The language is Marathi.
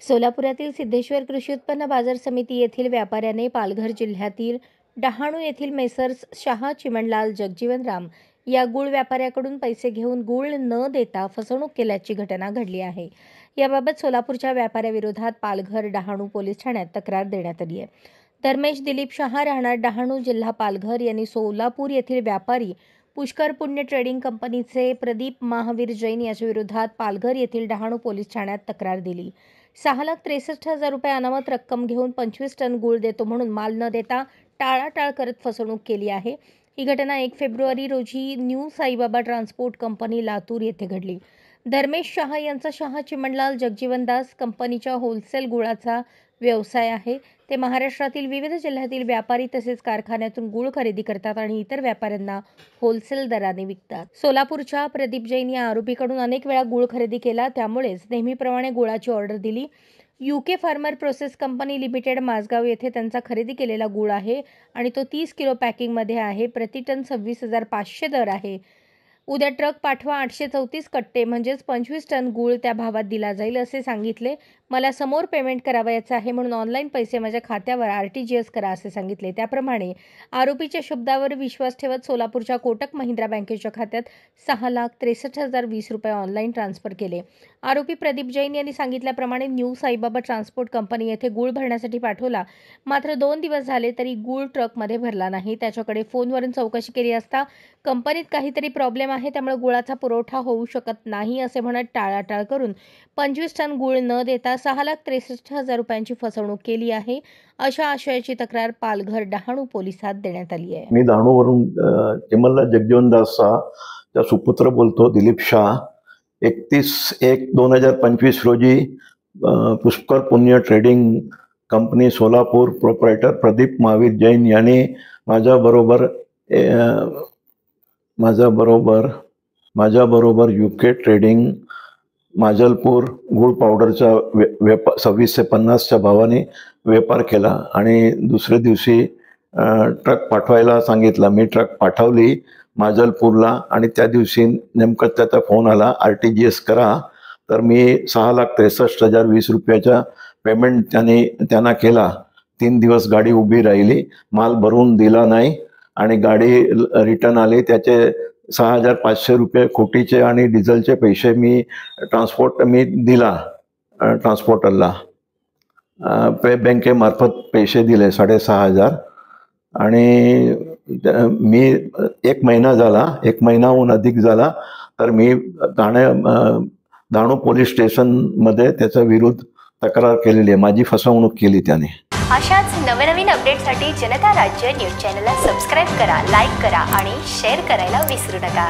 सोलापुरातील सिद्धेश्वर कृषी उत्पन्न बाजार समिती येथील व्यापाऱ्याने पालघर जिल्ह्यातील डहाणू येथील मेसर्स शाह चिमणलाल जगजीवनराम या गूळ व्यापाऱ्याकडून पैसे घेऊन गूळ न देता फसवणूक केल्याची घटना घडली आहे। याबाबत सोलापूरच्या व्यापाऱ्याविरोधात पालघर डहाणू पोलीस ठाण्यात तक्रार देण्यात आली आहे। धर्मेश दिलीप शाह राहणार डहाणू जिल्हा पालघर यांनी सोलापूर येथील व्यापारी पुष्कर पुण्य ट्रेडिंग कंपनीचे प्रदीप महावीर जैन याच्या विरोधात पालघर येथील डहाणू पोलीस ठाण्यात तक्रार दिली। 6,63,000 रुपये अनामत रक्कम घेऊन 25 टन गूळ देतो म्हणून माल न देता टाळाटाळ करत फसवणूक केली आहे। ही घटना 1 फेब्रुवारी रोजी new Saibaba transport company Latur येथे घडली। धर्मेश शाह यांचा शाह चिमणलाल जगजीवनदास कंपनीच्या होलसेल गुळाचा व्यवसाय आहे। ते महाराष्ट्रातील विविध जिल्ह्यातील व्यापारी तसेच कारखान्यातून गूळ खरेदी करतात आणि इतर व्यापाऱ्यांना होलसेल दराने विकतात। सोलापूरच्या प्रदीप जैन या आरोपीकडून अनेक वेळा गूळ खरेदी केला, त्यामुळेच नेहमीप्रमाणे गुळाची ऑर्डर दिली। UK farmer process company limited Mazgaon येथे त्यांचा खरेदी केलेला गूळ आहे आणि तो 30 किलो पॅकिंगमध्ये आहे। प्रति टन 26,500 दर आहे। उद्या ट्रक पाठवा, 834 कट्टे म्हणजेच 25 टन गूळ त्या भावात दिला जाईल असे सांगितले। मला समोर पेमेंट करावयाचे आहे म्हणून ऑनलाईन पैसे माझ्या खात्यावर RTGS करा असे सांगितले। त्याप्रमाणे आरोपीच्या शब्दावर विश्वास ठेवत सोलापूरच्या कोटक महिंद्रा बँकेच्या खात्यात 6,63,020 रुपये ऑनलाईन ट्रान्सफर केले। आरोपी प्रदीप जैन यांनी सांगितल्याप्रमाणे न्यू साईबाबा ट्रान्सपोर्ट कंपनी येथे गूळ भरण्यासाठी पाठवला, मात्र 2 दिवस झाले तरी गूळ ट्रकमध्ये भरला नाही। त्याच्याकडे फोनवरून चौकशी केली असता कंपनीत काहीतरी प्रॉब्लेम आहे, त्यामुळे गुळाचा पुरवठा होऊ शकत नाही असे म्हणत टाळाटाळ करून 25 टन गूळ न देता 6,63,000 रुपयांची फसवणूक केली आहे। अशा आशयाची तक्रार पालघर डहाणू पोलिसात देण्यात आली आहे। मी डहाणूवरून चिमणलाल जगजीवनदासचा सुपुत्र बोलतो, दिलीप शाह। 31/1/2025 रोजी पुष्कर पुण्य trading company Solapur proprietor Pradeep Mahavir Jain यांनी माझ्याबरोबर UK ट्रेडिंग माजलपूर गूळ पावडरचा 26 ते 50च्या भावाने व्यापार केला आणि दुसऱ्या दिवशी ट्रक पाठवायला सांगितला। मी ट्रक पाठवली माजलपूरला आणि त्या दिवशी नेमकं त्याचा फोन आला, RTGS करा। तर मी 6,63,020 रुपयाचा पेमेंट त्यांना केला। 3 दिवस गाडी उभी राहिली, माल भरून दिला नाही आणि गाडी रिटर्न आली। त्याचे 6,500 रुपये खोटीचे आणि डिझेलचे पैसे मी दिला ट्रान्सपोर्टरला। बँकेमार्फत पैसे दिले 6,500 आणि मी 1 महिनाहून अधिक झाला तर मी डहाणू पोलीस स्टेशनमध्ये त्याच्या विरुद्ध तक्रार केलेली आहे। माझी फसवणूक केली त्याने। अशाच नवनवीन अपडेटसाठी जनता राज्य न्यूज चॅनलला सबस्क्राईब करा, लाईक करा आणि शेअर करायला विसरू नका।